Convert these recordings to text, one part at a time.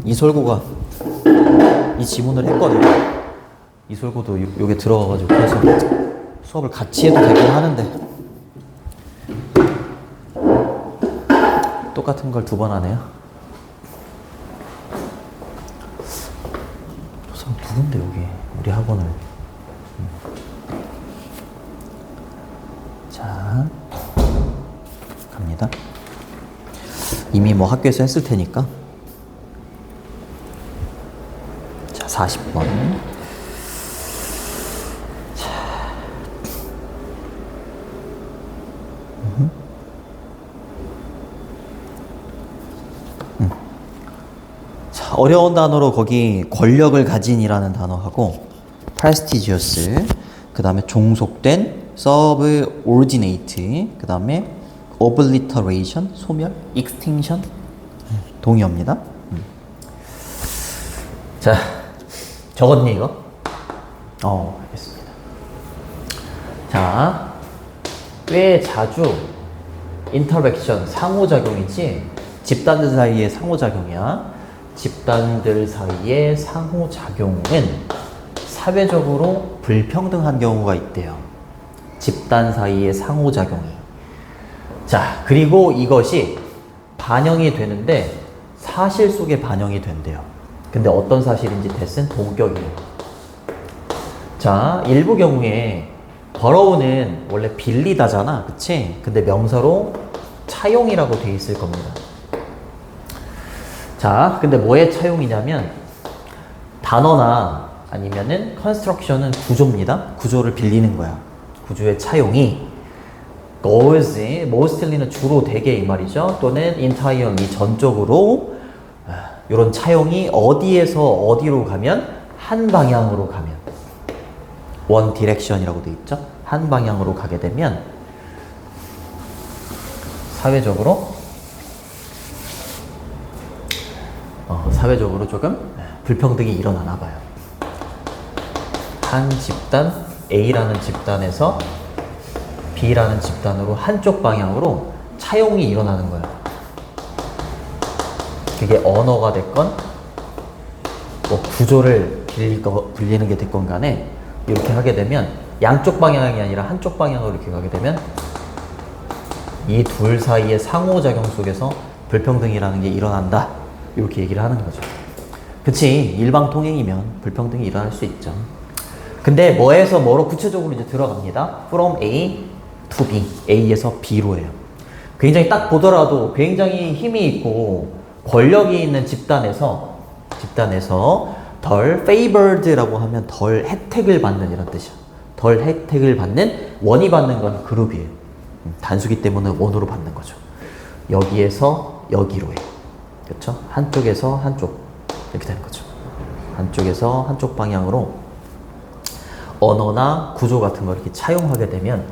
이솔고가 이 지문을 했거든요. 이솔고도 요게 들어가가지고 그래서 수업을 같이 해도 되긴 하는데 똑같은 걸 두 번 하네요. 저 사람 누군데 여기 우리 학원을. 자 갑니다. 이미 뭐 학교에서 했을 테니까. 자 40번. 어려운 단어로 거기 권력을 가진이라는 단어하고 prestigious, 그 다음에 종속된, subordinate, 그 다음에 obliteration, 소멸, extinction, 동의어입니다. 자, 적었니 이거? 알겠습니다. 자, 꽤 자주 interaction, 상호작용이지 집단들 사이의 상호작용이야. 집단들 사이의 상호작용은 사회적으로 불평등한 경우가 있대요. 집단 사이의 상호작용이. 자, 그리고 이것이 반영이 되는데 사실 속에 반영이 된대요. 근데 어떤 사실인지 대신 동격이에요. 자, 일부 경우에 borrow는 원래 빌리다잖아, 그치? 근데 명사로 차용이라고 돼 있을 겁니다. 자, 근데 뭐의 차용이냐면 단어나 아니면은 construction은 구조입니다. 구조를 빌리는 거야. 구조의 차용이 goes, mostly는 주로 대개 이 말이죠. 또는 entirely, 전적으로 이런 차용이 어디에서 어디로 가면 한 방향으로 가면 one direction이라고 돼 있죠. 한 방향으로 가게 되면 사회적으로 조금 불평등이 일어나나 봐요. 한 집단, A라는 집단에서 B라는 집단으로 한쪽 방향으로 차용이 일어나는 거예요. 그게 언어가 됐건 뭐 구조를 빌리는 게 됐건 간에 이렇게 하게 되면 양쪽 방향이 아니라 한쪽 방향으로 이렇게 가게 되면 이 둘 사이의 상호작용 속에서 불평등이라는 게 일어난다. 이렇게 얘기를 하는 거죠. 그치, 일방통행이면 불평등이 일어날 수 있죠. 근데 뭐에서 뭐로 구체적으로 이제 들어갑니다. From A to B, A에서 B로 해요. 굉장히 딱 보더라도 굉장히 힘이 있고 권력이 있는 집단에서 덜 favored라고 하면 덜 혜택을 받는 이런 뜻이야. 덜 혜택을 받는, 원이 받는 건 그룹이에요. 단수기 때문에 원으로 받는 거죠. 여기에서 여기로 해. 그렇죠? 한쪽에서 한쪽 이렇게 되는 거죠. 한쪽에서 한쪽 방향으로 언어나 구조 같은 걸 이렇게 차용하게 되면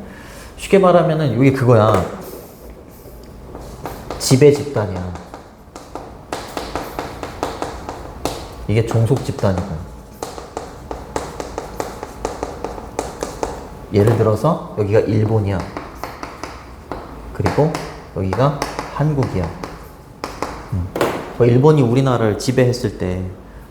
쉽게 말하면은 이게 그거야. 지배 집단이야. 이게 종속 집단이고. 예를 들어서 여기가 일본이야. 그리고 여기가 한국이야. 일본이 우리나라를 지배했을 때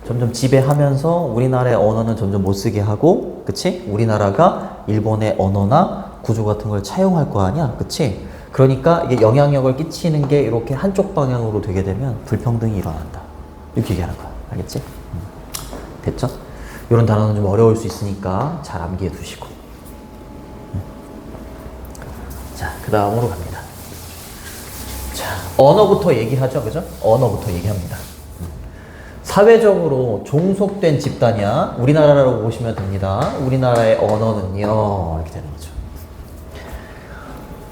점점 지배하면서 우리나라의 언어는 점점 못 쓰게 하고, 그치? 우리나라가 일본의 언어나 구조 같은 걸 차용할 거 아니야, 그치? 그러니까 이게 영향력을 끼치는 게 이렇게 한쪽 방향으로 되게 되면 불평등이 일어난다. 이렇게 얘기하는 거야. 알겠지? 됐죠? 이런 단어는 좀 어려울 수 있으니까 잘 암기해 두시고. 자, 그 다음으로 갑니다. 자, 언어부터 얘기하죠, 그죠? 언어부터 얘기합니다. 사회적으로 종속된 집단이야. 우리나라라고 보시면 됩니다. 우리나라의 언어는요, 이렇게 되는 거죠.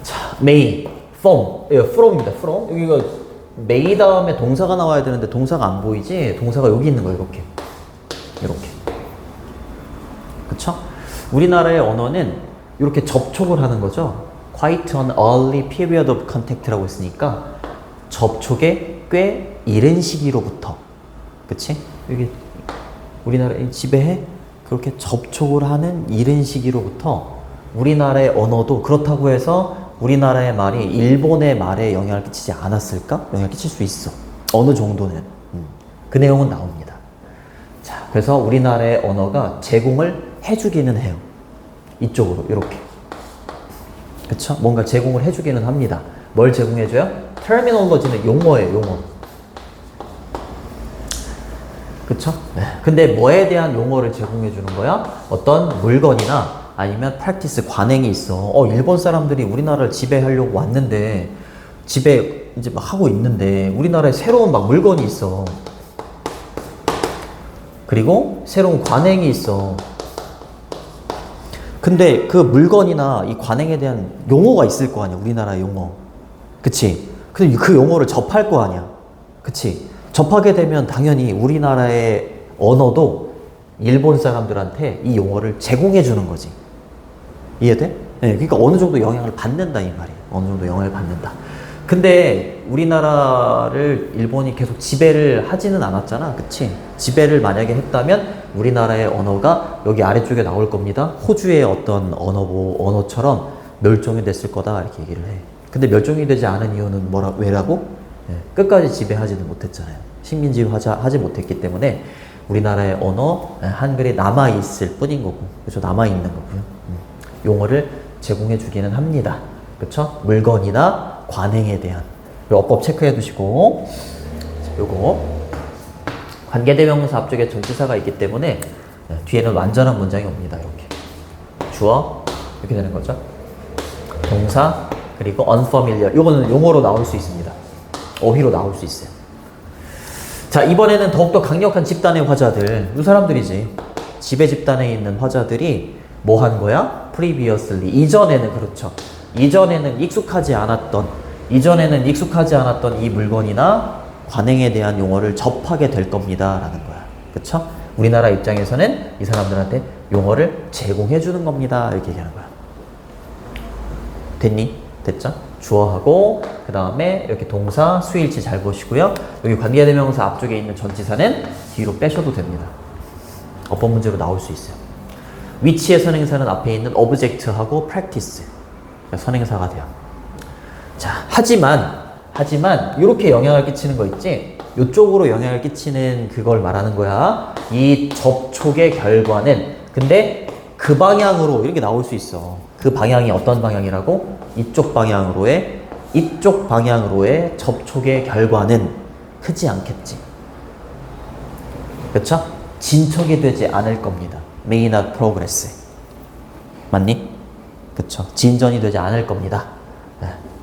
자, may, from입니다. from. 여기가 may 다음에 동사가 나와야 되는데 동사가 안 보이지? 동사가 여기 있는 거예요, 이렇게. 이렇게. 그쵸? 우리나라의 언어는 이렇게 접촉을 하는 거죠. Quite an early period of contact라고 했으니까 접촉의 꽤 이른 시기로부터, 그치? 여기 우리나라에 지배해? 그렇게 접촉을 하는 이른 시기로부터 우리나라의 언어도 그렇다고 해서 우리나라의 말이 일본의 말에 영향을 끼치지 않았을까? 영향을 끼칠 수 있어. 어느 정도는. 그 내용은 나옵니다. 자, 그래서 우리나라의 언어가 제공을 해주기는 해요. 이쪽으로 이렇게. 그쵸? 뭔가 제공을 해주기는 합니다. 뭘 제공해줘요? terminology는 용어예요, 용어. 그쵸? 네. 근데 뭐에 대한 용어를 제공해 주는 거야? 어떤 물건이나 아니면 practice, 관행이 있어. 일본 사람들이 우리나라를 지배하려고 왔는데, 지배 이제 막 하고 있는데, 우리나라에 새로운 막 물건이 있어. 그리고 새로운 관행이 있어. 근데 그 물건이나 이 관행에 대한 용어가 있을 거 아니야, 우리나라의 용어. 그치? 근데 그 용어를 접할 거 아니야. 그치? 접하게 되면 당연히 우리나라의 언어도 일본 사람들한테 이 용어를 제공해 주는 거지. 이해돼? 네, 그러니까 어느 정도 영향을 받는다 이 말이에요. 어느 정도 영향을 받는다. 근데 우리나라를 일본이 계속 지배를 하지는 않았잖아. 그치? 지배를 만약에 했다면 우리나라의 언어가 여기 아래쪽에 나올 겁니다. 호주의 어떤 언어처럼 멸종이 됐을 거다 이렇게 얘기를 해. 근데 멸종이 되지 않은 이유는 왜라고? 네, 끝까지 지배하지는 못했잖아요. 식민지 하지 못했기 때문에 우리나라의 언어, 한글이 남아있을 뿐인 거고, 그렇죠? 남아있는 거고요. 용어를 제공해 주기는 합니다. 그렇죠? 물건이나 관행에 대한. 어법 체크해 두시고, 요거 관계대명사 앞쪽에 전치사가 있기 때문에 뒤에는 완전한 문장이 옵니다. 이렇게 주어 이렇게 되는 거죠. 동사 그리고 unfamiliar. 요거는 용어로 나올 수 있습니다. 어휘로 나올 수 있어요. 자, 이번에는 더욱더 강력한 집단의 화자들. 이 사람들이지. 지배 집단에 있는 화자들이 뭐 한 거야? previously. 이전에는 그렇죠. 이전에는 익숙하지 않았던 이 물건이나 관행에 대한 용어를 접하게 될 겁니다. 라는 거야. 그쵸? 우리나라 입장에서는 이 사람들한테 용어를 제공해 주는 겁니다. 이렇게 얘기하는 거야. 됐니? 됐죠? 주어하고 그 다음에 이렇게 동사, 수일치 잘 보시고요. 여기 관계대명사 앞쪽에 있는 전치사는 뒤로 빼셔도 됩니다. 어법 문제로 나올 수 있어요. 위치의 선행사는 앞에 있는 object하고 practice. 선행사가 돼요. 자, 하지만 이렇게 영향을 끼치는 거 있지? 이쪽으로 영향을 끼치는 그걸 말하는 거야. 이 접촉의 결과는 근데 그 방향으로 이렇게 나올 수 있어. 그 방향이 어떤 방향이라고? 이쪽 방향으로의 접촉의 결과는 크지 않겠지. 그렇죠? 진척이 되지 않을 겁니다. May not progress. 맞니? 그렇죠? 진전이 되지 않을 겁니다.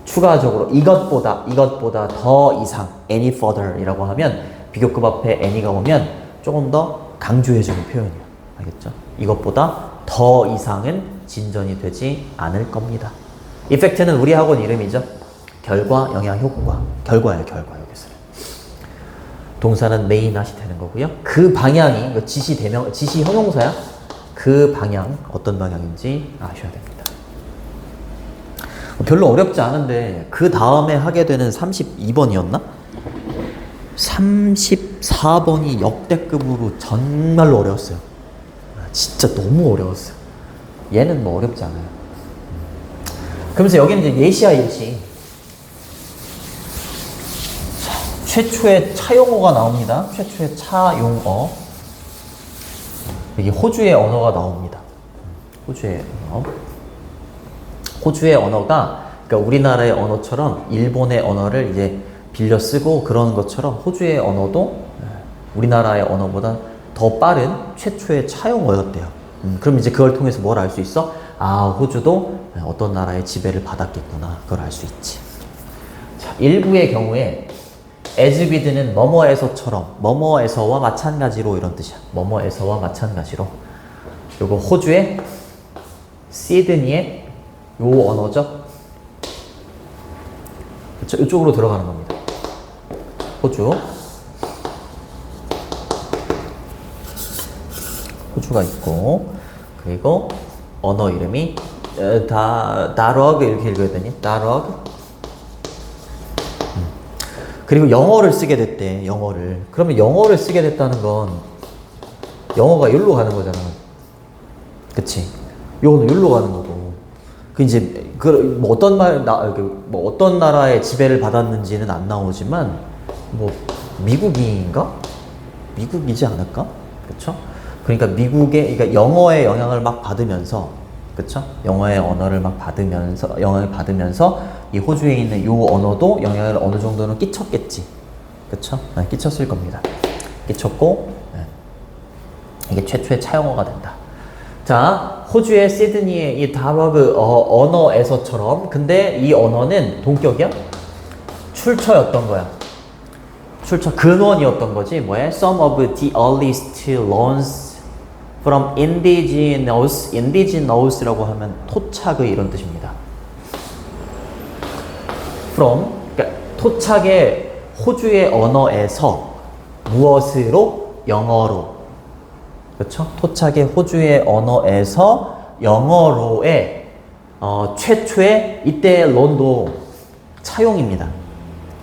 추가적으로 이것보다 더 이상 any further 이라고 하면 비교급 앞에 any가 오면 조금 더 강조해주는 표현이에요. 알겠죠? 이것보다 더 이상은 진전이 되지 않을 겁니다. 이펙트는 우리 학원 이름이죠. 결과, 영향, 효과. 결과예요, 여기서는. 동사는 may not이 되는 거고요. 그 방향이 지시 형용사야. 그 방향, 어떤 방향인지 아셔야 됩니다. 별로 어렵지 않은데 그 다음에 하게 되는 32번이었나? 34번이 역대급으로 정말로 어려웠어요. 진짜 너무 어려웠어요. 얘는 뭐 어렵지 않아요. 그러면서 여기는 이제 예시. 최초의 차용어가 나옵니다. 최초의 차용어. 여기 호주의 언어가 나옵니다. 호주의 언어가 그러니까 우리나라의 언어처럼 일본의 언어를 이제 빌려 쓰고 그러는 것처럼 호주의 언어도 우리나라의 언어보다 더 빠른 최초의 차용어였대요. 그럼 이제 그걸 통해서 뭘 알 수 있어? 아, 호주도 어떤 나라의 지배를 받았겠구나. 그걸 알 수 있지. 자, 일부의 경우에 as with는 뭐뭐에서처럼, 뭐뭐에서와 마찬가지로 이런 뜻이야. 뭐뭐에서와 마찬가지로. 요거 호주의 시드니의 요 언어죠. 그쵸? 이쪽으로 들어가는 겁니다. 호주가 있고, 그리고 언어 이름이 다러그 이렇게 읽어야 되니? 다러그. 그리고 영어를 쓰게 됐대. 그러면 영어를 쓰게 됐다는 건 영어가 여기로 가는 거잖아. 그치? 요거는 여기로 가는 거고. 그 이제 뭐 어떤 나라의 지배를 받았는지는 안 나오지만 뭐 미국인가? 미국이지 않을까? 그쵸? 그러니까 그러니까 영어의 영향을 막 받으면서, 그쵸? 영어의 언어를 막 영향을 받으면서 이 호주에 있는 요 언어도 영향을 어느 정도는 끼쳤겠지. 그쵸? 네, 끼쳤을 겁니다. 끼쳤고, 네. 이게 최초의 차용어가 된다. 자, 호주의 시드니의 이 다러그 언어에서처럼, 근데 이 언어는 동격이야? 출처였던 거야. 출처 근원이었던 거지. 뭐야? Some of the earliest loans from indigenous라고 하면 토착의 이런 뜻입니다. From, 그러니까 토착의 호주의 언어에서 무엇으로? 영어로. 그렇죠? 토착의 호주의 언어에서 영어로의 최초의 이때 론도 차용입니다.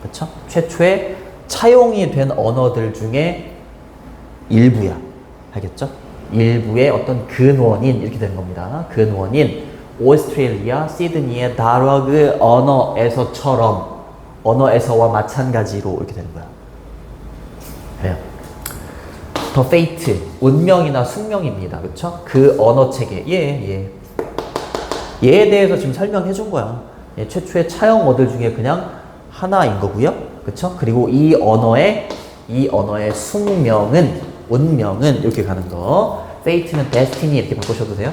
그렇죠? 최초의 차용이 된 언어들 중에 일부야. 알겠죠? 일부의 어떤 근원인 이렇게 되는 겁니다. 근원인 오스트레일리아 시드니의 다러그 언어에서와 마찬가지로 이렇게 되는 거야. 그래요. 더 페이트, 운명이나 숙명입니다. 그쵸? 그 언어 체계. 얘에 대해서 지금 설명해 준 거야. 최초의 차용어들 중에 그냥 하나인 거고요. 그쵸? 그리고 이 언어의 숙명은, 운명은 이렇게 가는 거. 페이트는 데스티니 이렇게 바꾸셔도 돼요.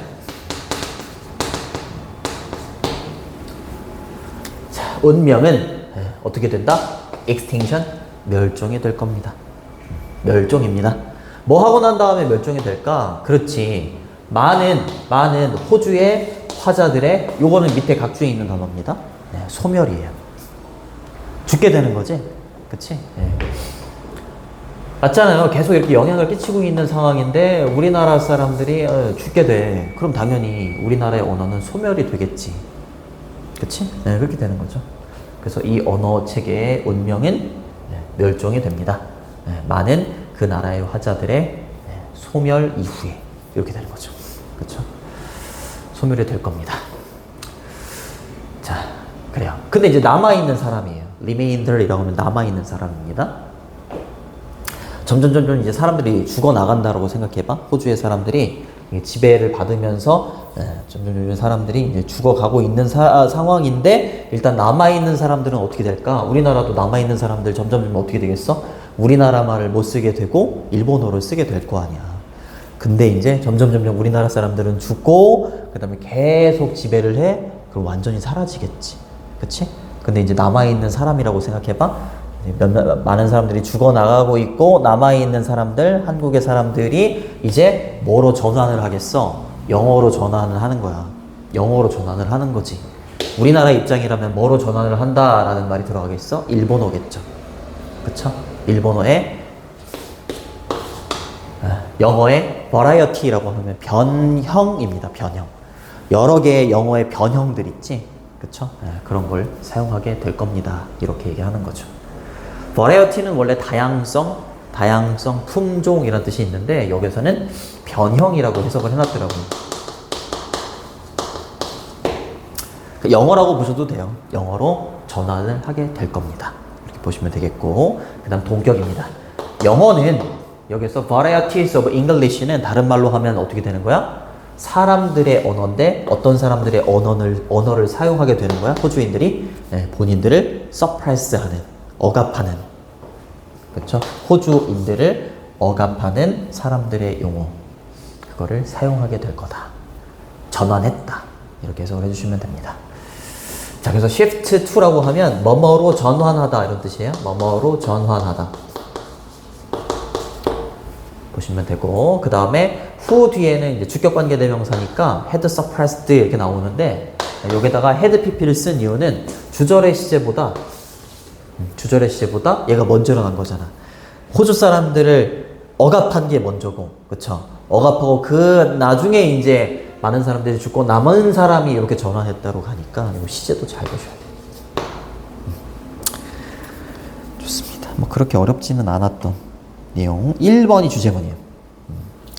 자, 운명은 어떻게 된다? extinction, 멸종이 될 겁니다. 멸종입니다. 뭐 하고 난 다음에 멸종이 될까? 그렇지. 많은 호주의 화자들의, 요거는 밑에 각주에 있는 단어입니다. 네, 소멸이에요. 죽게 되는 거지. 그치? 네. 맞잖아요. 계속 이렇게 영향을 끼치고 있는 상황인데 우리나라 사람들이 죽게 돼. 그럼 당연히 우리나라의 언어는 소멸이 되겠지. 그치? 네, 그렇게 되는 거죠. 그래서 이 언어 체계의 운명은 멸종이 됩니다. 많은 그 나라의 화자들의 소멸 이후에 이렇게 되는 거죠. 그렇죠? 소멸이 될 겁니다. 자, 그래요. 근데 이제 남아있는 사람이에요. 리메인들이라고 하면 남아있는 사람입니다. 점점 이제 사람들이 죽어나간다라고 생각해봐. 호주의 사람들이 지배를 받으면서 점점 사람들이 이제 죽어가고 있는 상황인데, 일단 남아있는 사람들은 어떻게 될까? 우리나라도 남아있는 사람들 점점 어떻게 되겠어? 우리나라 말을 못 쓰게 되고 일본어를 쓰게 될 거 아니야. 근데 이제 점점 우리나라 사람들은 죽고 그 다음에 계속 지배를 해. 그럼 완전히 사라지겠지. 그치? 근데 이제 남아있는 사람이라고 생각해봐. 많은 사람들이 죽어나가고 있고 남아있는 사람들, 한국의 사람들이 이제 뭐로 전환을 하겠어? 영어로 전환을 하는 거야. 영어로 전환을 하는 거지. 우리나라 입장이라면 뭐로 전환을 한다라는 말이 들어가겠어? 일본어겠죠. 그쵸? 일본어에 영어의 variety라고 하면 변형입니다. 변형. 여러 개의 영어의 변형들 있지? 그쵸? 그런 걸 사용하게 될 겁니다. 이렇게 얘기하는 거죠. variety는 원래 다양성, 품종 이런 뜻이 있는데 여기서는 변형이라고 해석을 해놨더라고요. 영어라고 보셔도 돼요. 영어로 전환을 하게 될 겁니다. 이렇게 보시면 되겠고, 그 다음 동격입니다. 영어는 여기서 varieties of English는 다른 말로 하면 어떻게 되는 거야? 사람들의 언어인데 어떤 사람들의 언어를 사용하게 되는 거야? 호주인들이 본인들을 suppress하는, 억압하는, 그렇죠? 호주인들을 억압하는 사람들의 용어, 그거를 사용하게 될 거다. 전환했다. 이렇게 해석을 해주시면 됩니다. 자, 그래서 shift to라고 하면 뭐뭐로 전환하다 이런 뜻이에요. 뭐뭐로 전환하다. 보시면 되고, 그 다음에 who 뒤에는 이제 주격관계 대명사니까 had suppressed 이렇게 나오는데, 여기다가 had pp를 쓴 이유는 주절의 시제보다 얘가 먼저 일어난 거잖아. 호주 사람들을 억압한 게 먼저고, 그쵸? 억압하고 그 나중에 이제 많은 사람들이 죽고 남은 사람이 이렇게 전환했다고 가니까 이거 시제도 잘 보셔야 돼요. 좋습니다. 뭐 그렇게 어렵지는 않았던 내용. 1번이 주제문이에요.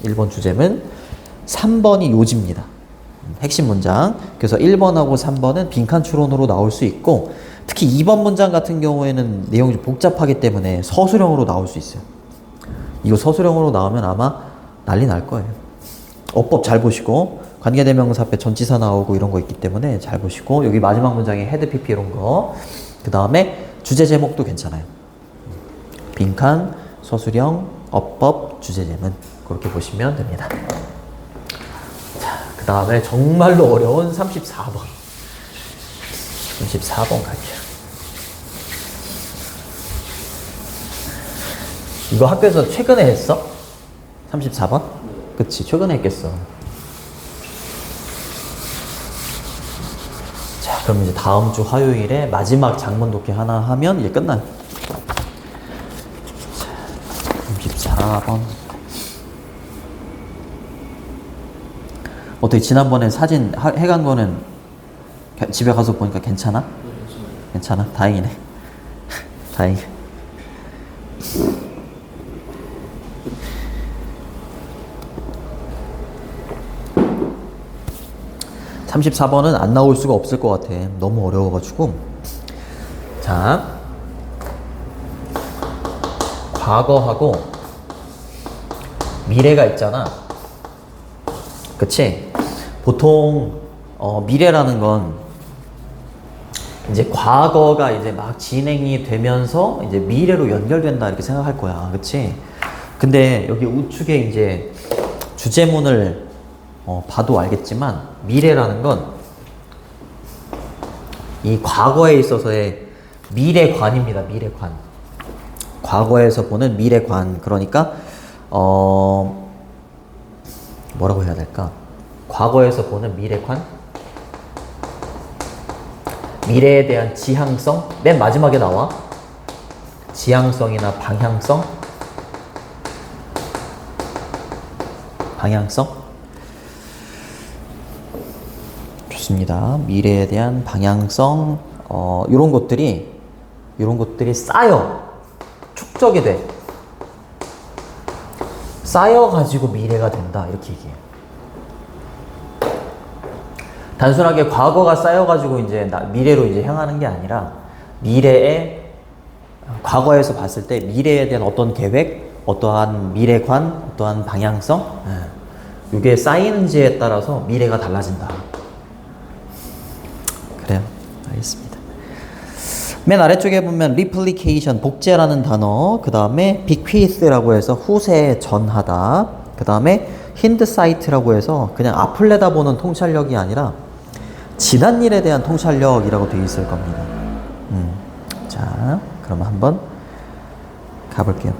1번 주제문, 3번이 요지입니다. 핵심 문장. 그래서 1번하고 3번은 빈칸 추론으로 나올 수 있고, 특히 2번 문장 같은 경우에는 내용이 좀 복잡하기 때문에 서술형으로 나올 수 있어요. 이거 서술형으로 나오면 아마 난리 날 거예요. 어법 잘 보시고, 관계대명사 앞에 전치사 나오고 이런 거 있기 때문에 잘 보시고, 여기 마지막 문장에 헤드 PP 이런 거, 그 다음에 주제 제목도 괜찮아요. 빈칸, 서술형, 어법, 주제 제문 그렇게 보시면 됩니다. 자, 그 다음에 정말로 어려운 34번. 34번 갈게요. 이거 학교에서 최근에 했어? 34번? 그치, 최근에 했겠어. 자, 그럼 이제 다음 주 화요일에 마지막 장문 독해 하나 하면 이제 끝나요. 자, 34번. 어떻게 지난번에 사진 해간 거는 집에 가서 보니까 괜찮아? 괜찮아? 다행이네. 다행이네. 34번은 안 나올 수가 없을 것 같아. 너무 어려워가지고. 자, 과거하고 미래가 있잖아. 그치? 보통 미래라는 건 이제 과거가 이제 막 진행이 되면서 이제 미래로 연결된다 이렇게 생각할 거야. 그치? 근데 여기 우측에 이제 주제문을 봐도 알겠지만 미래라는 건 이 과거에 있어서의 미래관입니다. 미래관. 과거에서 보는 미래관. 그러니까 뭐라고 해야 될까? 과거에서 보는 미래관? 미래에 대한 지향성? 맨 마지막에 나와. 지향성이나 방향성? 방향성? 좋습니다. 미래에 대한 방향성, 이런 것들이 쌓여, 축적이 돼. 쌓여가지고 미래가 된다. 이렇게 얘기해요. 단순하게 과거가 쌓여가지고 이제 미래로 이제 향하는 게 아니라 미래에, 과거에서 봤을 때 미래에 대한 어떤 계획, 어떠한 미래관, 어떠한 방향성, 이게 쌓이는지에 따라서 미래가 달라진다. 그래요. 알겠습니다. 맨 아래쪽에 보면 replication, 복제라는 단어, 그 다음에 bequeath라고 해서 후세에 전하다, 그 다음에 hindsight라고 해서 그냥 앞을 내다보는 통찰력이 아니라 지난 일에 대한 통찰력이라고 되어 있을 겁니다. 자, 그러면 한번 가볼게요.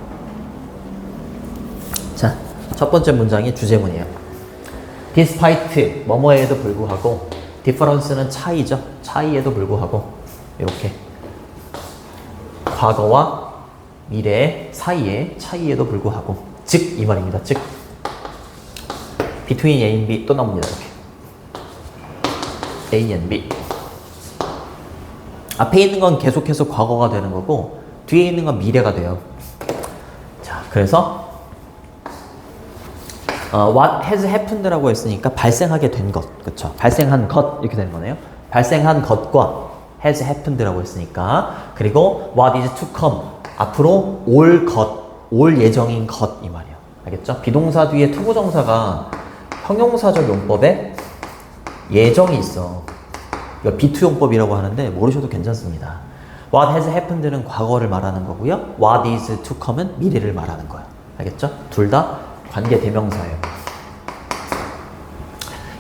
자, 첫 번째 문장이 주제문이에요. despite, 뭐뭐에도 불구하고, difference는 차이죠. 차이에도 불구하고, 이렇게 과거와 미래 사이의 차이에도 불구하고, 즉 이 말입니다. 즉 between A and B 또 나옵니다. 이렇게 A and B. 앞에 있는 건 계속해서 과거가 되는 거고 뒤에 있는 건 미래가 돼요. 자, 그래서 what has happened라고 했으니까 발생하게 된 것, 그렇죠? 발생한 것 이렇게 되는 거네요. 발생한 것과 has happened라고 했으니까, 그리고 what is to come, 앞으로 올 것, 올 예정인 것 이 말이에요. 알겠죠? 비동사 뒤에 투부정사가 형용사적 용법에 예정이 있어. 이거 비투용법이라고 하는데 모르셔도 괜찮습니다. What has happened는 과거를 말하는 거고요. What is to come은 미래를 말하는 거예요. 알겠죠? 둘 다 관계 대명사예요.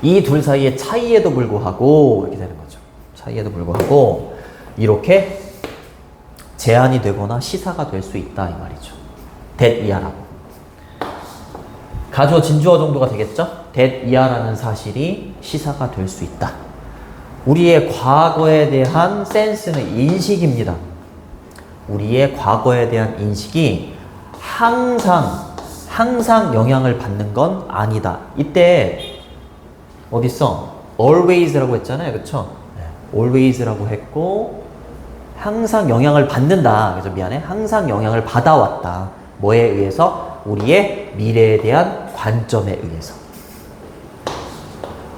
이 둘 사이의 차이에도 불구하고 이렇게 되는 거죠. 차이에도 불구하고 이렇게 제한이 되거나 시사가 될 수 있다 이 말이죠. that 이하라고. 가주어 진주어 정도가 되겠죠? that 이하라는 사실이 시사가 될 수 있다. 우리의 과거에 대한 센스는 인식입니다. 우리의 과거에 대한 인식이 항상 영향을 받는 건 아니다. 이때 어딨어? always라고 했잖아요. 그쵸? always라고 했고 항상 영향을 받는다. 그래서 미안해. 항상 영향을 받아왔다. 뭐에 의해서? 우리의 미래에 대한 관점에 의해서.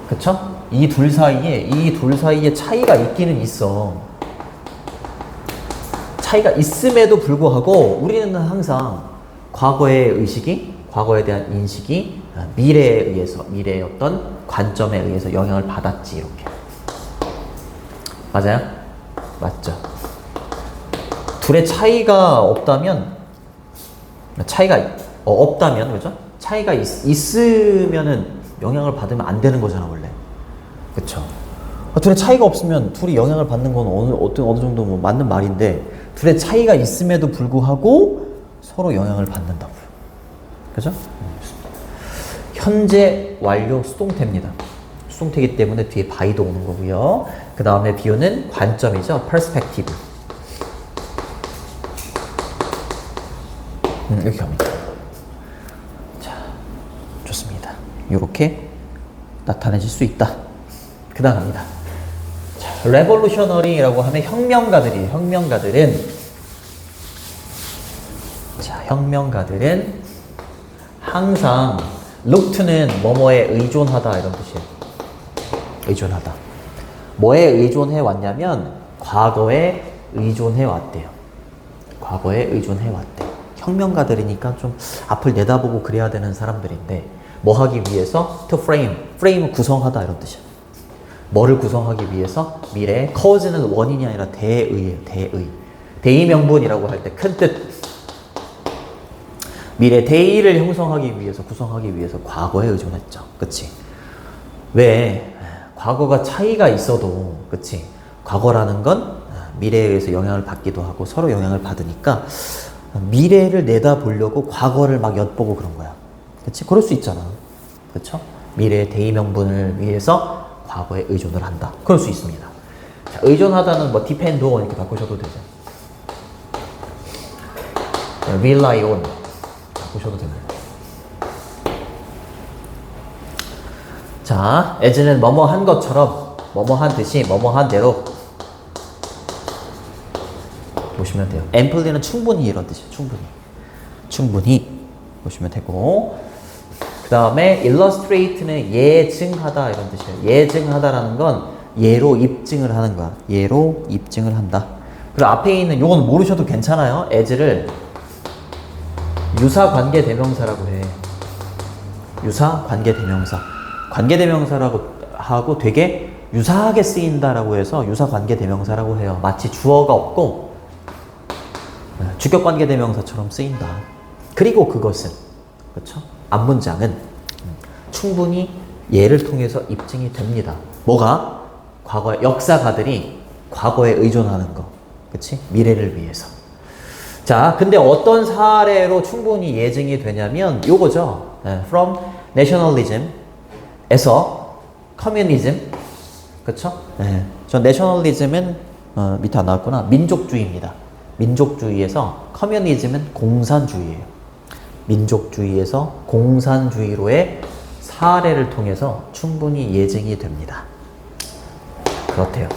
그쵸? 이 둘 사이에 차이가 있기는 있어. 차이가 있음에도 불구하고 우리는 항상 과거의 의식이, 과거에 대한 인식이 미래에 의해서, 미래의 어떤 관점에 의해서 영향을 받았지, 이렇게. 맞아요? 맞죠? 둘의 차이가 없다면, 없다면, 그죠? 차이가 있으면은 영향을 받으면 안 되는 거잖아, 원래. 그쵸? 둘의 차이가 없으면 둘이 영향을 받는 건 어느 정도 뭐 맞는 말인데, 둘의 차이가 있음에도 불구하고 서로 영향을 받는다고요. 그죠? 현재 완료 수동태입니다. 수동태이기 때문에 뒤에 by도 오는 거고요. 그 다음에 비유는 관점이죠. perspective. 이렇게 갑니다. 자, 좋습니다. 이렇게 나타내질 수 있다. 그 다음 갑니다. 자, revolutionary라고 하면 혁명가들이에요. 혁명가들은 항상 look to는 뭐뭐에 의존하다 이런 뜻이에요. 의존하다. 뭐에 의존해 왔냐면 과거에 의존해 왔대요. 과거에 의존해 왔대. 혁명가들이니까 좀 앞을 내다보고 그래야 되는 사람들인데 뭐 하기 위해서? to frame. frame은 구성하다 이런 뜻이야. 뭐를 구성하기 위해서? 미래에 cause는 원인이 아니라 대의예요. 대의명분이라고 할 때 큰 뜻. 미래 대의를 형성하기 위해서, 구성하기 위해서 과거에 의존했죠. 그치? 왜? 과거가 차이가 있어도, 그치? 과거라는 건 미래에 의해서 영향을 받기도 하고 서로 영향을 받으니까 미래를 내다보려고 과거를 막 엿보고 그런 거야. 그치? 그럴 수 있잖아. 그쵸? 미래의 대의명분을 위해서 과거에 의존을 한다. 그럴 수 있습니다. 자, 의존하다는 뭐 depend on 이렇게 바꾸셔도 되죠. rely on 바꾸셔도 됩니다. 자, as는 뭐뭐 한 것처럼, 뭐뭐 한 듯이, 뭐뭐 한 대로 보시면 돼요. amply는 충분히 이런 뜻이에요. 충분히 보시면 되고, 그 다음에 illustrate는 예증하다 이런 뜻이에요. 예증하다라는 건 예로 입증을 하는 거야. 예로 입증을 한다. 그리고 앞에 있는 요건 모르셔도 괜찮아요. as를 유사관계대명사라고 해. 유사관계대명사. 관계대명사라고 하고 되게 유사하게 쓰인다라고 해서 유사관계대명사라고 해요. 마치 주어가 없고 주격관계대명사처럼 쓰인다. 그리고 그것은, 그렇죠? 앞문장은 충분히 예를 통해서 입증이 됩니다. 뭐가? 과거의 역사가들이 과거에 의존하는 거. 그치? 미래를 위해서. 자, 근데 어떤 사례로 충분히 예증이 되냐면 요거죠. From nationalism에서 communism. 그쵸? 저 nationalism은 밑에 안 나왔구나. 민족주의입니다. 민족주의에서 communism은 공산주의예요. 민족주의에서 공산주의로의 사례를 통해서 충분히 예증이 됩니다. 그렇대요.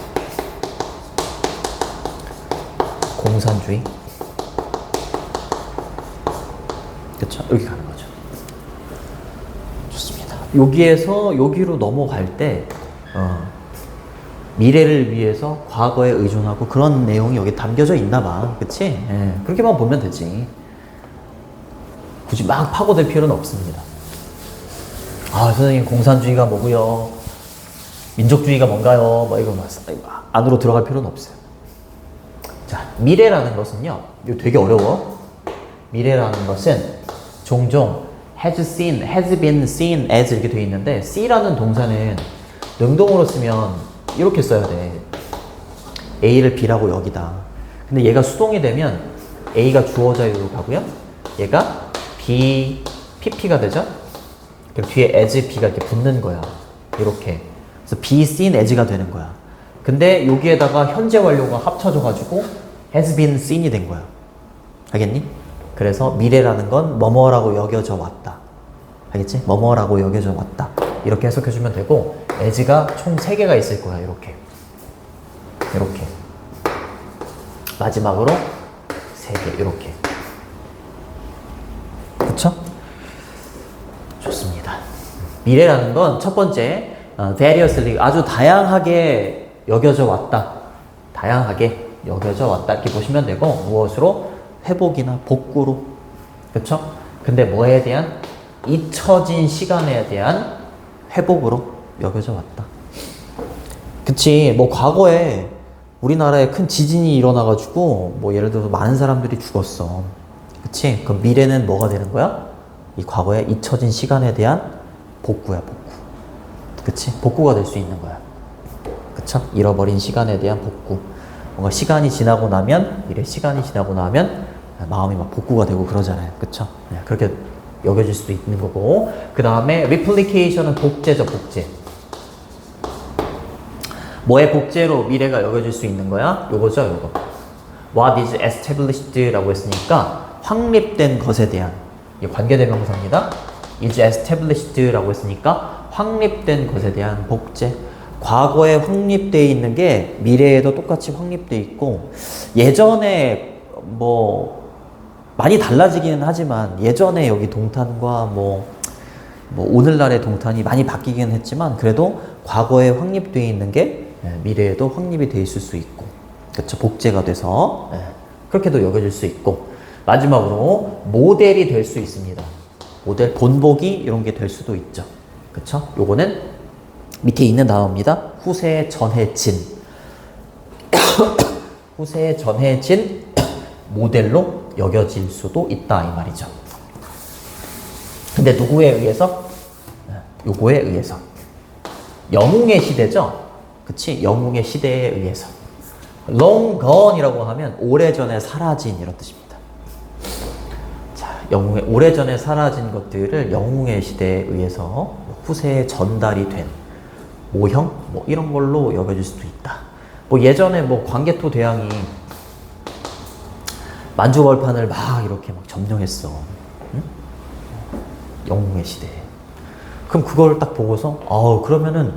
공산주의. 그쵸? 여기 가는 거죠. 좋습니다. 여기에서 여기로 넘어갈 때 미래를 위해서 과거에 의존하고 그런 내용이 여기 담겨져 있나 봐. 그치? 그렇게만 보면 되지. 굳이 막 파고들 필요는 없습니다. 아, 선생님 공산주의가 뭐고요? 민족주의가 뭔가요? 뭐 이거 안으로 들어갈 필요는 없어요. 자, 미래라는 것은요. 이거 되게 어려워. 미래라는 것은 종종 has been seen as 이렇게 되어 있는데 see라는 동사는 능동으로 쓰면 이렇게 써야 돼. A를 B라고 여기다. 근데 얘가 수동이 되면 A가 주어 자유로 가고요. 얘가 B, PP가 되죠? 그리고 뒤에 as B가 이렇게 붙는 거야. 이렇게. 그래서 be seen as가 되는 거야. 근데 여기에다가 현재 완료가 합쳐져가지고 has been seen이 된 거야. 알겠니? 그래서 미래라는 건 뭐뭐라고 여겨져 왔다. 알겠지? 뭐뭐라고 여겨져 왔다. 이렇게 해석해주면 되고 as가 총 3개가 있을 거야. 이렇게. 마지막으로 3개. 이렇게. 그쵸? 좋습니다. 미래라는 건 첫 번째 variously 아주 다양하게 여겨져 왔다. 다양하게 여겨져 왔다. 이렇게 보시면 되고 무엇으로? 회복이나 복구로. 그쵸? 근데 뭐에 대한? 잊혀진 시간에 대한 회복으로 여겨져 왔다. 그치. 뭐 과거에 우리나라에 큰 지진이 일어나가지고 뭐 예를 들어서 많은 사람들이 죽었어. 그치? 그럼 미래는 뭐가 되는 거야? 이 과거에 잊혀진 시간에 대한 복구야, 복구. 그치? 복구가 될 수 있는 거야. 그쵸? 잃어버린 시간에 대한 복구. 뭔가 시간이 지나고 나면, 미래 시간이 지나고 나면 마음이 막 복구가 되고 그러잖아요. 그쵸? 네, 그렇게 여겨질 수도 있는 거고. 그 다음에 replication은 복제죠, 복제. 뭐의 복제로 미래가 여겨질 수 있는 거야? 요거죠, 요거. What is established라고 했으니까 확립된 것에 대한, 이 관계대명사입니다. is established라고 했으니까 확립된 것에 대한 복제. 과거에 확립되어 있는 게 미래에도 똑같이 확립되어 있고, 예전에 뭐 많이 달라지기는 하지만 예전에 여기 동탄과 뭐 오늘날의 동탄이 많이 바뀌긴 했지만 그래도 과거에 확립되어 있는 게 미래에도 확립이 돼 있을 수 있고, 그쵸? 복제가 돼서 그렇게도 여겨질 수 있고, 마지막으로 모델이 될 수 있습니다. 모델, 본보기 이런 게 될 수도 있죠. 그쵸? 요거는 밑에 있는 단어입니다. 후세에 전해진 후세에 전해진 모델로 여겨질 수도 있다, 이 말이죠. 근데 누구에 의해서? 요거에 의해서. 영웅의 시대죠? 그치? 영웅의 시대에 의해서. long gone이라고 하면 오래전에 사라진 이런 뜻입니다. 자, 영웅의, 오래전에 사라진 것들을 영웅의 시대에 의해서 후세에 전달이 된 모형? 뭐 이런 걸로 여겨질 수도 있다. 뭐 예전에 뭐 광개토 대왕이 만주벌판을 막 이렇게 막 점령했어. 응? 영웅의 시대에. 그럼 그걸 딱 보고서, 그러면은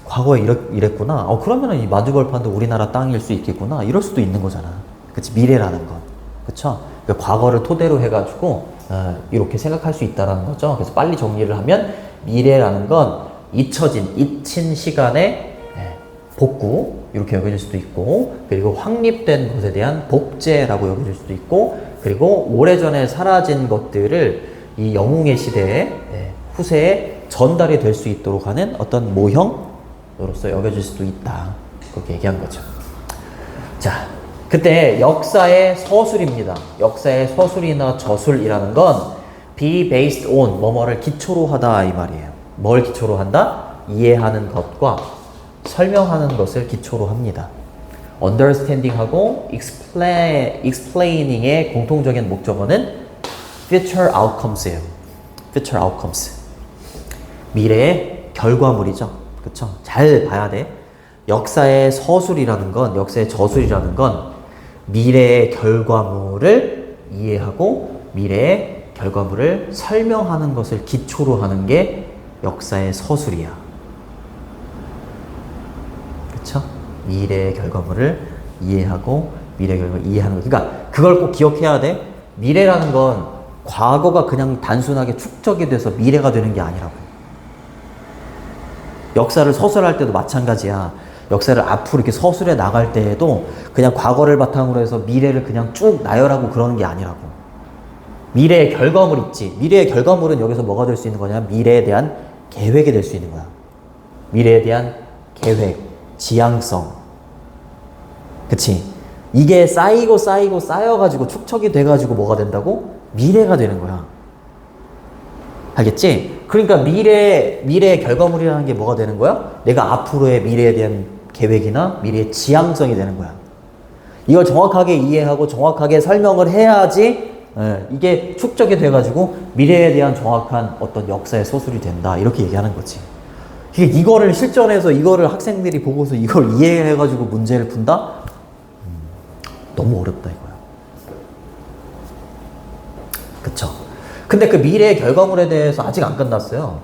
과거에 이랬구나. 그러면은 이 만주벌판도 우리나라 땅일 수 있겠구나. 이럴 수도 있는 거잖아. 그치? 미래라는 건. 그쵸? 그러니까 과거를 토대로 해가지고, 이렇게 생각할 수 있다라는 거죠. 그래서 빨리 정리를 하면, 미래라는 건 잊힌 시간의 복구, 이렇게 여겨질 수도 있고, 그리고 확립된 것에 대한 복제라고 여겨질 수도 있고, 그리고 오래전에 사라진 것들을 이 영웅의 시대에, 후세에 전달이 될 수 있도록 하는 어떤 모형으로서 여겨질 수도 있다. 그렇게 얘기한 거죠. 자, 그때 역사의 서술입니다. 역사의 서술이나 저술이라는 건 be based on, 뭐뭐를 기초로 하다, 이 말이에요. 뭘 기초로 한다? 이해하는 것과 설명하는 것을 기초로 합니다. understanding하고 explaining의 공통적인 목적어는 future outcomes예요. future outcomes. 미래의 결과물이죠. 그쵸? 잘 봐야 돼. 역사의 서술이라는 건, 역사의 저술이라는 건 미래의 결과물을 이해하고 미래의 결과물을 설명하는 것을 기초로 하는 게 역사의 서술이야. 그쵸? 미래의 결과물을 이해하고 미래의 결과물을 이해하는 거. 그러니까 그걸 꼭 기억해야 돼. 미래라는 건 과거가 그냥 단순하게 축적이 돼서 미래가 되는 게 아니라고. 역사를 서술할 때도 마찬가지야. 역사를 앞으로 이렇게 서술해 나갈 때에도 그냥 과거를 바탕으로 해서 미래를 그냥 쭉 나열하고 그러는 게 아니라고. 미래의 결과물 있지. 미래의 결과물은 여기서 뭐가 될 수 있는 거냐? 미래에 대한 계획이 될 수 있는 거야. 미래에 대한 계획, 지향성. 그치? 이게 쌓이고 쌓여가지고 축적이 돼가지고 뭐가 된다고? 미래가 되는 거야. 알겠지? 그러니까 미래의 결과물이라는 게 뭐가 되는 거야? 내가 앞으로의 미래에 대한 계획이나 미래의 지향성이 되는 거야. 이걸 정확하게 이해하고 정확하게 설명을 해야지 이게 축적이 돼가지고 미래에 대한 정확한 어떤 역사의 서술이 된다. 이렇게 얘기하는 거지. 이거를 실전에서 이거를 학생들이 보고서 이걸 이해해가지고 문제를 푼다? 너무 어렵다 이거야. 그쵸? 근데 그 미래의 결과물에 대해서 아직 안 끝났어요.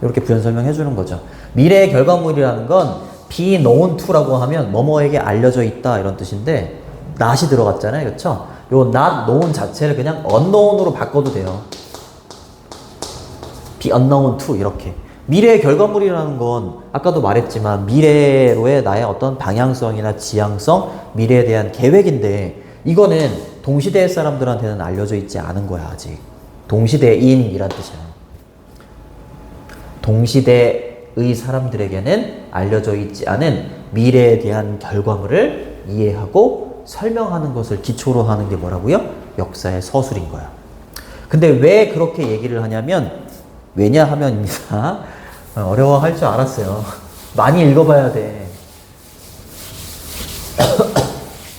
이렇게 부연 설명해 주는 거죠. 미래의 결과물이라는 건 be known to라고 하면 뭐뭐에게 알려져 있다 이런 뜻인데 not이 들어갔잖아요. 그렇죠? 요 not known 자체를 그냥 unknown으로 바꿔도 돼요. be unknown to 이렇게. 미래의 결과물이라는 건 아까도 말했지만 미래로의 나의 어떤 방향성이나 지향성, 미래에 대한 계획인데 이거는 동시대 사람들한테는 알려져 있지 않은 거야, 아직. 동시대인이란 뜻이야. 동시대의 사람들에게는 알려져 있지 않은 미래에 대한 결과물을 이해하고 설명하는 것을 기초로 하는 게 뭐라고요? 역사의 서술인 거야. 근데 왜 그렇게 얘기를 하냐면, 왜냐하면입니다. 어려워할 줄 알았어요. 많이 읽어봐야 돼.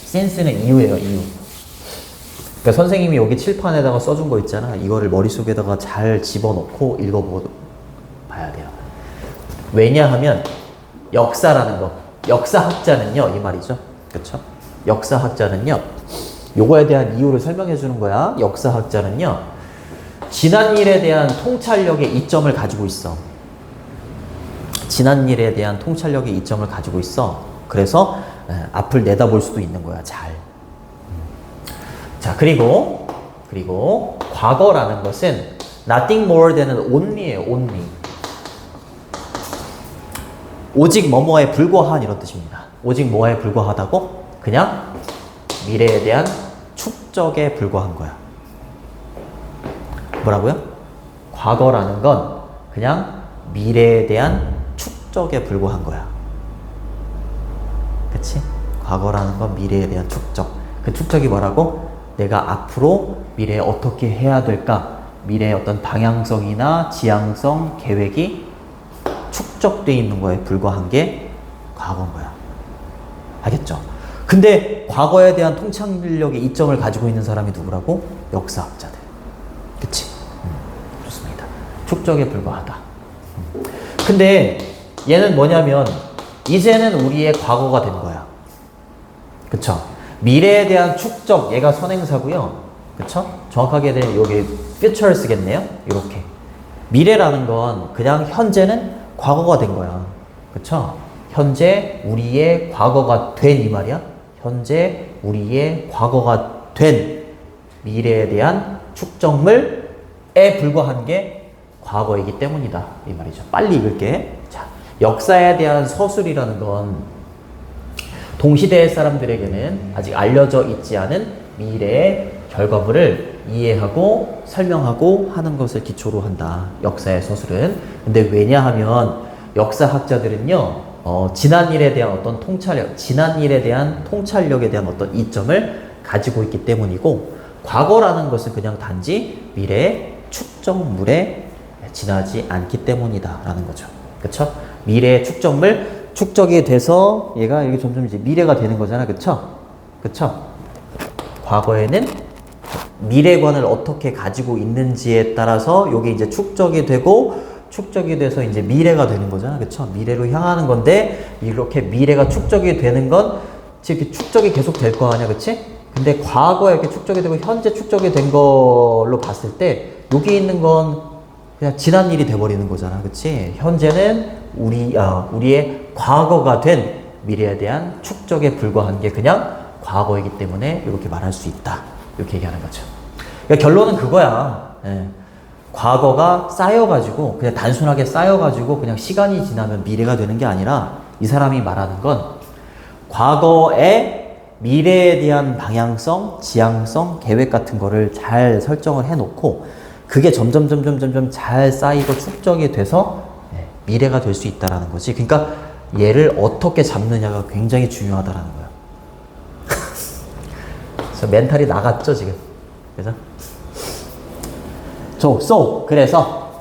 센스는 이유예요, 이유. 그러니까 선생님이 여기 칠판에다가 써준 거 있잖아. 이거를 머릿속에다가 잘 집어넣고 읽어봐야 돼요. 왜냐하면 역사라는 거, 역사학자는요, 이 말이죠. 그렇죠? 역사학자는요, 요거에 대한 이유를 설명해 주는 거야. 역사학자는요, 지난 일에 대한 통찰력의 이점을 가지고 있어. 지난 일에 대한 통찰력의 이점을 가지고 있어. 그래서 앞을 내다볼 수도 있는 거야, 잘. 자, 그리고 과거라는 것은 nothing more than only예요, only. 오직 뭐뭐에 불과한 이런 뜻입니다. 오직 뭐에 불과하다고? 그냥 미래에 대한 축적에 불과한 거야. 뭐라고요? 과거라는 건 그냥 미래에 대한 축적에 불과한 거야. 그치? 과거라는 건 미래에 대한 축적. 그 축적이 뭐라고? 내가 앞으로 미래에 어떻게 해야 될까? 미래의 어떤 방향성이나 지향성, 계획이 축적되어 있는 거에 불과한 게 과거인 거야. 알겠죠? 근데 과거에 대한 통찰력의 이점을 가지고 있는 사람이 누구라고? 역사학자들. 그치? 좋습니다. 축적에 불과하다. 근데 얘는 뭐냐면 이제는 우리의 과거가 된 거야. 그쵸? 미래에 대한 축적, 얘가 선행사고요. 그쵸? 정확하게 되면 여기 future 쓰겠네요. 이렇게. 미래라는 건 그냥 현재는 과거가 된 거야. 그쵸? 현재 우리의 과거가 된 이 말이야. 현재 우리의 과거가 된 미래에 대한 축적물에 불과한 게 과거이기 때문이다. 이 말이죠. 빨리 읽을게. 자, 역사에 대한 서술이라는 건 동시대의 사람들에게는 아직 알려져 있지 않은 미래의 결과물을 이해하고 설명하고 하는 것을 기초로 한다. 역사의 서술은. 근데 왜냐하면 역사학자들은요, 지난 일에 대한 어떤 통찰력, 지난 일에 대한 통찰력에 대한 어떤 이점을 가지고 있기 때문이고, 과거라는 것은 그냥 단지 미래의 축적물에 지나지 않기 때문이다. 라는 거죠. 그쵸? 미래의 축적물, 축적이 돼서 얘가 이게 점점 이제 미래가 되는 거잖아. 그쵸? 그쵸? 과거에는 미래관을 어떻게 가지고 있는지에 따라서 요게 이제 축적이 되고, 축적이 돼서 이제 미래가 되는 거잖아. 그쵸? 미래로 향하는 건데, 이렇게 미래가 축적이 되는 건 지금 이렇게 축적이 계속 될 거 아니야. 그치? 근데 과거에 이렇게 축적이 되고 현재 축적이 된 걸로 봤을 때 여기 있는 건 그냥 지난 일이 돼버리는 거잖아. 그치? 현재는 우리의 과거가 된 미래에 대한 축적에 불과한 게 그냥 과거이기 때문에 이렇게 말할 수 있다. 이렇게 얘기하는 거죠. 그러니까 결론은 그거야. 예. 과거가 쌓여가지고, 그냥 단순하게 쌓여가지고 그냥 시간이 지나면 미래가 되는 게 아니라 이 사람이 말하는 건 과거에 미래에 대한 방향성, 지향성, 계획 같은 거를 잘 설정을 해놓고 그게 점점 잘 쌓이고 축적이 돼서 미래가 될 수 있다라는 거지. 그러니까 얘를 어떻게 잡느냐가 굉장히 중요하다라는 거야. 그래서 멘탈이 나갔죠 지금. 그래서 그래서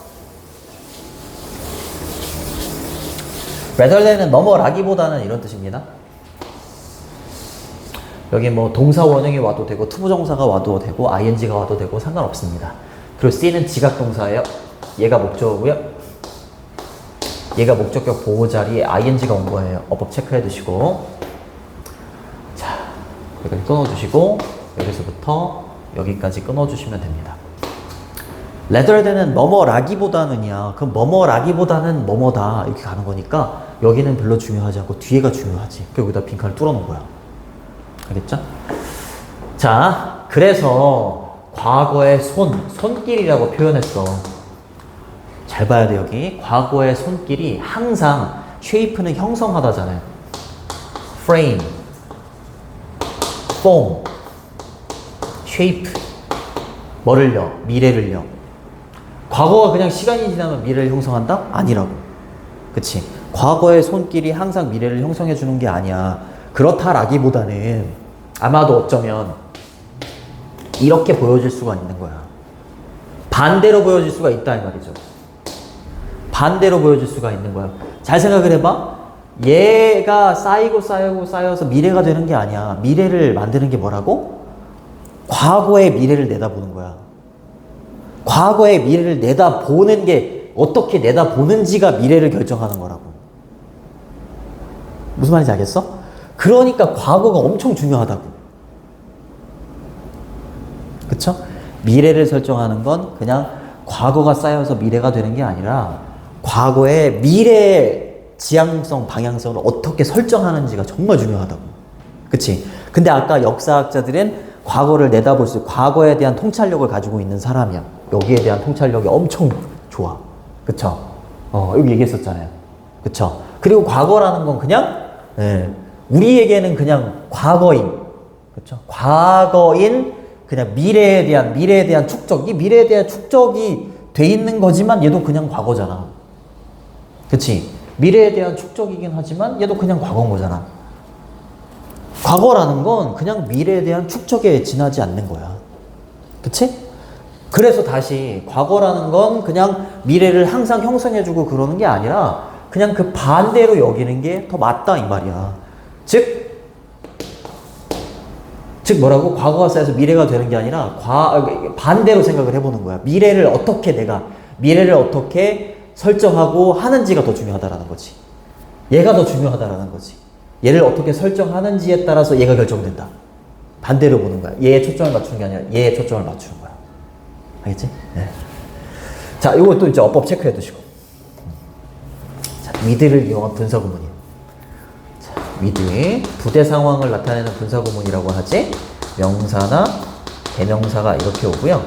rather than은 뭐뭐라기보다는 이런 뜻입니다. 여기 뭐 동사 원형이 와도 되고 투부정사가 와도 되고 ing가 와도 되고 상관없습니다. 그리고 C는 지각동사예요. 얘가 목적어고요. 얘가 목적격 보호 자리에 ing가 온 거예요. 어법 체크해 두시고, 자, 여기까지 끊어주시고 여기서부터 여기까지 끊어주시면 됩니다. rather than은 뭐뭐라기보다는이야. 그럼 뭐뭐라기보다는 뭐뭐다 이렇게 가는 거니까 여기는 별로 중요하지 않고 뒤에가 중요하지. 그리고 여기다 빈칸을 뚫어놓은 거야. 알겠죠? 자, 그래서 과거의 손길이라고 표현했어. 잘 봐야 돼, 여기. 과거의 손길이 항상 shape는 형성하다잖아요. frame, form, shape. 뭐를요? 미래를요. 과거가 그냥 시간이 지나면 미래를 형성한다? 아니라고. 그치? 과거의 손길이 항상 미래를 형성해 주는 게 아니야. 그렇다라기보다는 아마도 어쩌면 이렇게 보여질 수가 있는 거야. 반대로 보여질 수가 있다 이 말이죠. 반대로 보여질 수가 있는 거야. 잘 생각을 해봐. 얘가 쌓여서 미래가 되는 게 아니야. 미래를 만드는 게 뭐라고? 과거의 미래를 내다보는 거야. 과거의 미래를 내다보는 게 어떻게 내다보는지가 미래를 결정하는 거라고. 무슨 말인지 알겠어? 그러니까 과거가 엄청 중요하다고. 그쵸? 미래를 설정하는 건 그냥 과거가 쌓여서 미래가 되는 게 아니라 과거의 미래 지향성, 방향성을 어떻게 설정하는지가 정말 중요하다고. 그치? 근데 아까 역사학자들은 과거를 내다볼 수, 과거에 대한 통찰력을 가지고 있는 사람이야. 여기에 대한 통찰력이 엄청 좋아. 그쵸? 여기 얘기했었잖아요. 그쵸? 그리고 과거라는 건 그냥, 우리에게는 그냥 과거인. 그쵸? 과거인, 그냥 미래에 대한 축적. 이 미래에 대한 축적이 돼 있는 거지만 얘도 그냥 과거잖아. 그치? 미래에 대한 축적이긴 하지만 얘도 그냥 과거인 거잖아. 과거라는 건 그냥 미래에 대한 축적에 지나지 않는 거야. 그치? 그래서 다시 과거라는 건 그냥 미래를 항상 형성해주고 그러는 게 아니라 그냥 그 반대로 여기는 게 더 맞다 이 말이야. 즉 뭐라고? 과거가 쌓여서 미래가 되는 게 아니라 반대로 생각을 해보는 거야. 미래를 어떻게 설정하고 하는지가 더 중요하다라는 거지. 얘가 더 중요하다라는 거지. 얘를 어떻게 설정하는지에 따라서 얘가 결정된다. 반대로 보는 거야. 얘에 초점을 맞추는 게 아니라 얘에 초점을 맞추는 거야. 알겠지? 네. 자, 이것도 이제 어법 체크해 두시고. 자, with를 이용한 분사구문이에요. 자, with, 부대 상황을 나타내는 분사구문이라고 하지. 명사나 대명사가 이렇게 오고요.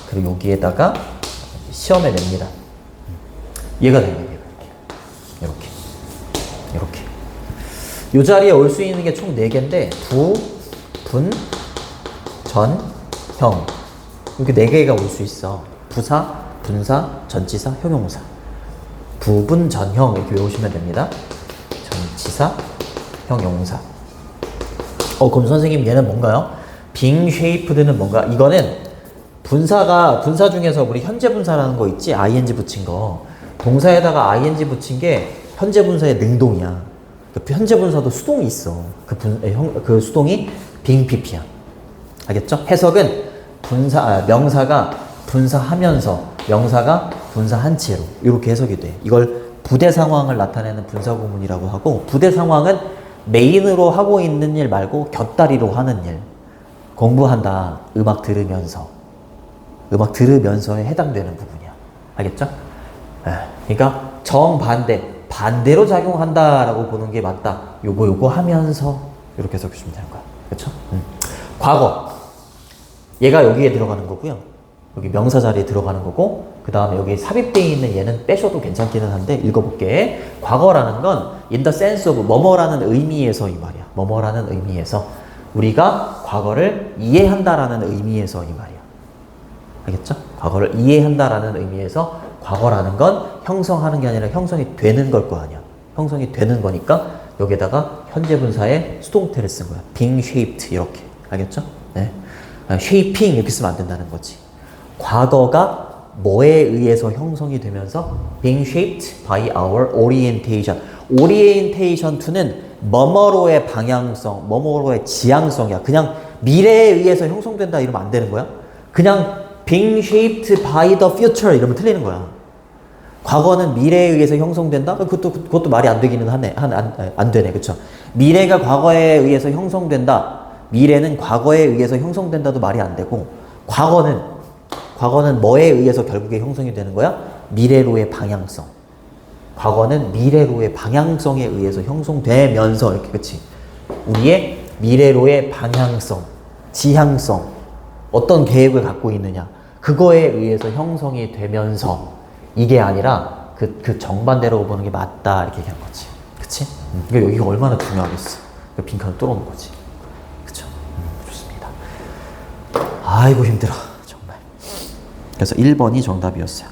그리고 여기에다가 시험에 냅니다. 얘가 됩니다. 이렇게. 이 자리에 올 수 있는 게 총 4개인데 부, 분, 전, 형. 이렇게 4개가 올 수 있어. 부사, 분사, 전치사, 형용사. 부, 분, 전, 형 이렇게 외우시면 됩니다. 전치사, 형용사. 그럼 선생님 얘는 뭔가요? being shaped는 뭔가? 이거는 분사 중에서 우리 현재 분사라는 거 있지? ing 붙인 거. 동사에다가 ing 붙인 게 현재 분사의 능동이야. 그 현재 분사도 수동이 있어. 그 수동이 being pp야. 알겠죠? 해석은 명사가 분사하면서 명사가 분사한 채로 이렇게 해석이 돼. 이걸 부대 상황을 나타내는 분사구문이라고 하고, 부대 상황은 메인으로 하고 있는 일 말고 곁다리로 하는 일. 공부한다. 음악 들으면서에 해당되는 부분이야. 알겠죠? 그러니까 반대로 작용한다라고 보는 게 맞다. 요거 하면서 이렇게 해석해주면 되는 거야. 그렇죠? 과거. 얘가 여기에 들어가는 거고요. 여기 명사 자리에 들어가는 거고, 그 다음에 여기 삽입되어 있는 얘는 빼셔도 괜찮기는 한데 읽어볼게. 과거라는 건 in the sense of 뭐뭐라는 의미에서 이 말이야. 뭐뭐라는 의미에서 우리가 과거를 이해한다라는 의미에서 이 말이야. 알겠죠? 과거를 이해한다라는 의미에서 과거라는 건 형성하는 게 아니라 형성이 되는 걸 거 아니야. 형성이 되는 거니까 여기다가 현재 분사의 수동태를 쓴 거야. being shaped 이렇게. 알겠죠? 네. shaping 이렇게 쓰면 안 된다는 거지. 과거가 뭐에 의해서 형성이 되면서 being shaped by our orientation. orientation to는 뭐뭐로의 방향성, 뭐뭐로의 지향성이야. 그냥 미래에 의해서 형성된다 이러면 안 되는 거야. 그냥 being shaped by the future 이러면 틀리는 거야. 과거는 미래에 의해서 형성된다? 그것도 말이 안 되기는 하네. 안 되네. 그쵸? 미래가 과거에 의해서 형성된다. 미래는 과거에 의해서 형성된다도 말이 안 되고, 과거는 뭐에 의해서 결국에 형성이 되는 거야? 미래로의 방향성. 과거는 미래로의 방향성에 의해서 형성되면서 이렇게, 그치? 우리의 미래로의 방향성, 지향성, 어떤 계획을 갖고 있느냐, 그거에 의해서 형성이 되면서, 이게 아니라 그 정반대로 보는 게 맞다 이렇게 얘기한 거지. 그치? 그러니까 여기가 얼마나 중요하겠어. 빈칸을 뚫어놓은 거지. 그쵸? 좋습니다. 아이고 힘들어 정말. 그래서 1번이 정답이었어요.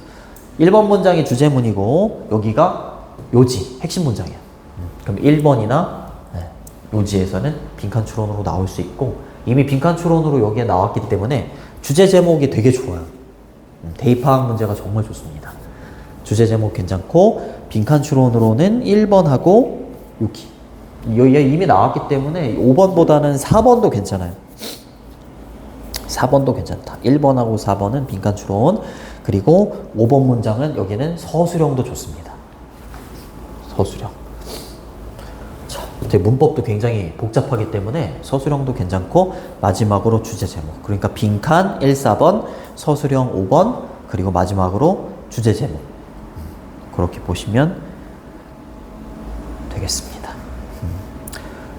1번 문장이 주제문이고 여기가 요지, 핵심 문장이에요. 그럼 1번이나 요지에서는 빈칸 추론으로 나올 수 있고 이미 빈칸 추론으로 여기에 나왔기 때문에 주제 제목이 되게 좋아요. 대입파악 문제가 정말 좋습니다. 주제 제목 괜찮고 빈칸 추론으로는 1번하고 여기 이미 나왔기 때문에 5번보다는 4번도 괜찮아요. 4번도 괜찮다. 1번하고 4번은 빈칸 추론, 그리고 5번 문장은 여기는 서술형도 좋습니다. 서술형. 자, 문법도 굉장히 복잡하기 때문에 서술형도 괜찮고 마지막으로 주제 제목. 그러니까 빈칸 1, 4번, 서술형 5번, 그리고 마지막으로 주제 제목. 그렇게 보시면 되겠습니다.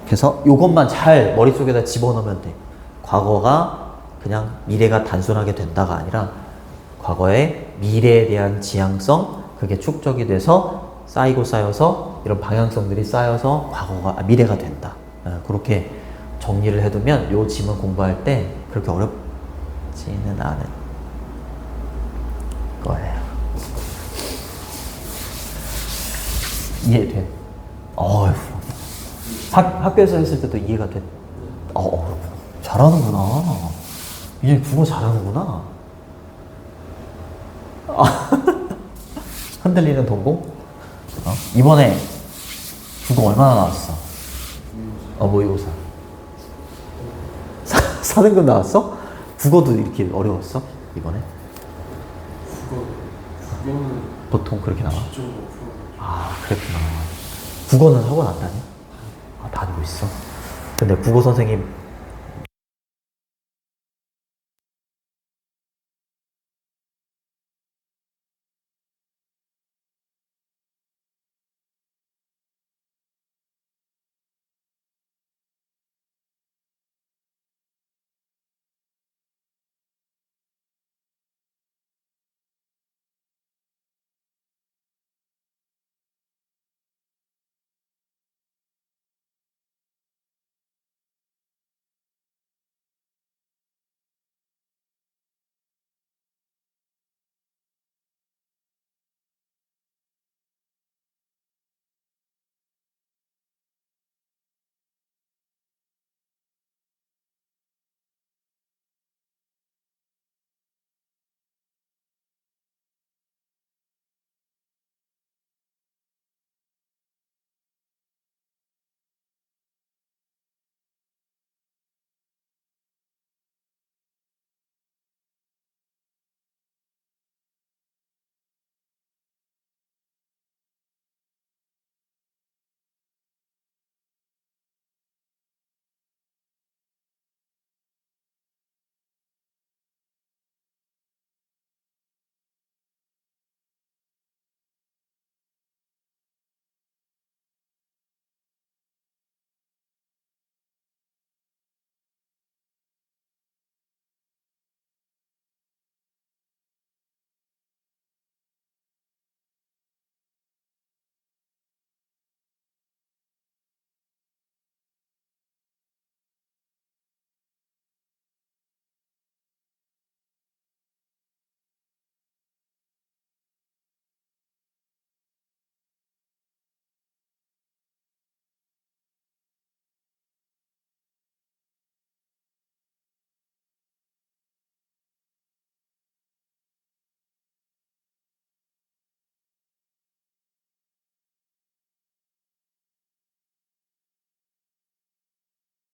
그래서 이것만 잘 머릿속에다 집어넣으면 돼. 과거가 그냥 미래가 단순하게 된다가 아니라 과거의 미래에 대한 지향성, 그게 축적이 돼서 쌓이고 쌓여서 이런 방향성들이 쌓여서 미래가 된다. 그렇게 정리를 해두면 이 지문 공부할 때 그렇게 어렵지는 않은 거예요. 이해돼? 어휴. 학교에서 했을 때도 이해가 돼. 잘하는구나. 이제 국어 잘하는구나. 흔들리는 동공? 이번에 국어 얼마나 나왔어? 모의고사. 4등급 나왔어? 국어도 이렇게 어려웠어? 이번에? 국어는 보통 그렇게 나와? 기초로 그랬구나. 국어는 하고 났다니? 다니고 있어. 근데 국어 선생님